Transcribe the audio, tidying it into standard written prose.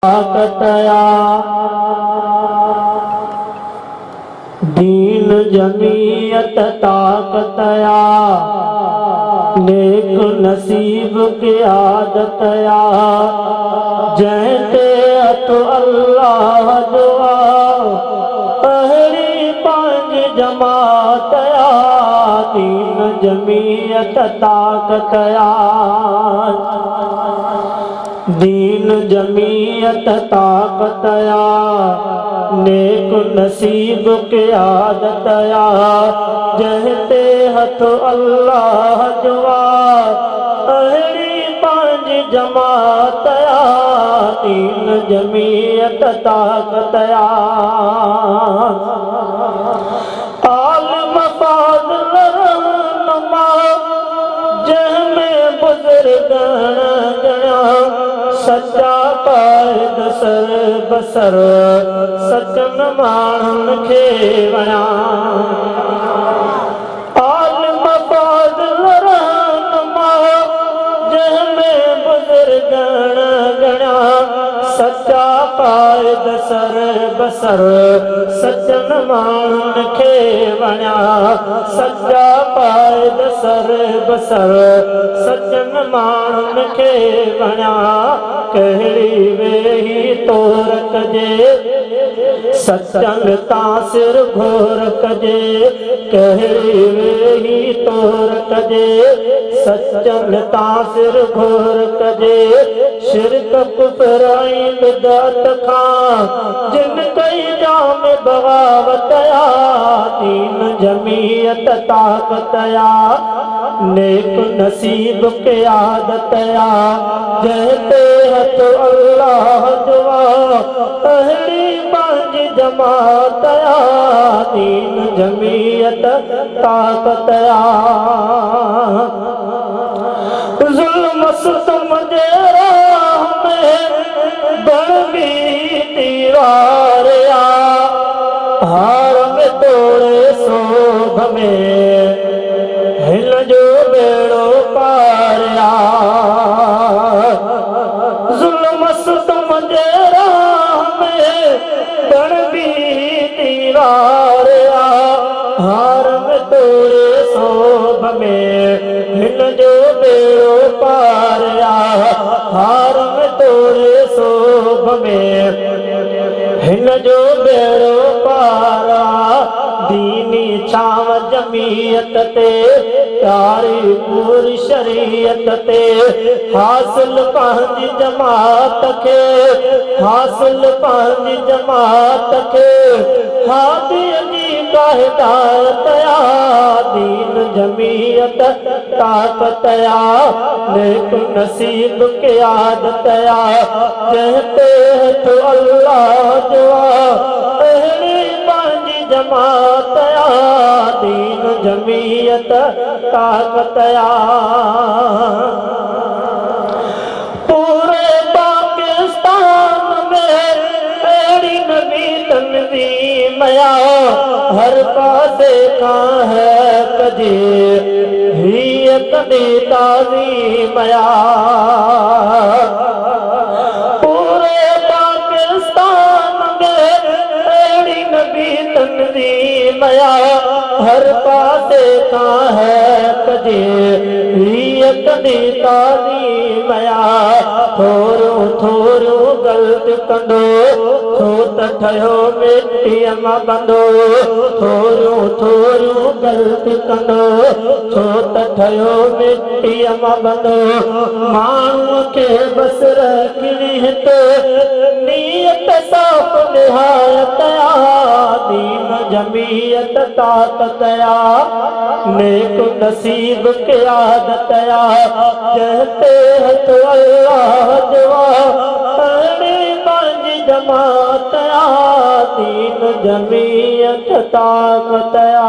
ताकतया दीन जमीयत ताकतया नेक नसीब की आदतया जैते तो अल्लाह दुआ अहली पांच जमातया दीन जमीयत ताकतया दीन जमीयत ताकतया नेक नसीब के आदतया जहते हथ अल्लाह जुआ अहली पांच जमातया दीन जमीयत ताकतया आलिम फाज़िल रहनुमा जहमें बुजुर्ग सच्चा कायद सर बसर सचन माण्हुनि खे वणा आलिम फाज़िल रहनुमा जंहिंमें बुज़ुर्ग गणा सच्चा कायद सर बसर सचन माण्हुनि खे वणा सच्चा कायद सर बसर सचन माण्हुनि खे वणा कहिड़ी वेही तोर कजे सचन तां सिर घोर कजे कहिड़ी वेही तोर कजे सचन तां सिर घोर कजे शिरक कुफर ऐं बिदअत खां जिन कई जाम बगावतया दीन जमीयत ताकतया नेक नसीब के आदतया जहते हथ अल्लाह दुआ अहली पांच जमातया दीन जमीयत ताकतया जुल्म सितम जे राह में बणगी दीवारया हार में तोड़े सोभ में हिन जो बेड़ो पारया जुल्म सितम जे राह में बणगी दीवारया हार में तोड़े सोभ में हिन जो बेड़ो पारया हार में तोड़े सोभ में हिन जो बेड़ो पारा दीनी छाव जमीयत ते प्यारी पूरी शरीयत ते हासिल पंहिंजी जमात खे हासिल पंहिंजी जमात खे हादीअ जी का हिदायतया दीन जमीयत ताकतया नेक नसीब के आदतया जहते हथ अल्लाह दुआ अहली पांजी जमातया दीन जमीयत ताकतया पूरे पाकिस्तान में अहिड़ी नबी तंज़ीमया हर पासे खां है कजे हीअ कॾहिं ताज़ीमया पूरे पाकिस्तान में अहिड़ी नबी तंज़ीमया हर पासे खां है कजे हीअ कॾहिं ताज़ीमया थोरो थोरो ग़लति कंदो छो त ठहियो मिटीअ मां बंदो थोरो थोरो ग़लति कंदो छो त ठहियो मिटीअ मां बंदो माण्हूअ खे बसि रखणी हिते नियत साफ़ निहायतया दीन जमीयत ताकतया नेक नसीब के आदतया जहते हथ अल्लाह दुआ अहली पांजी जमातया दीन जमीयत ताकतया।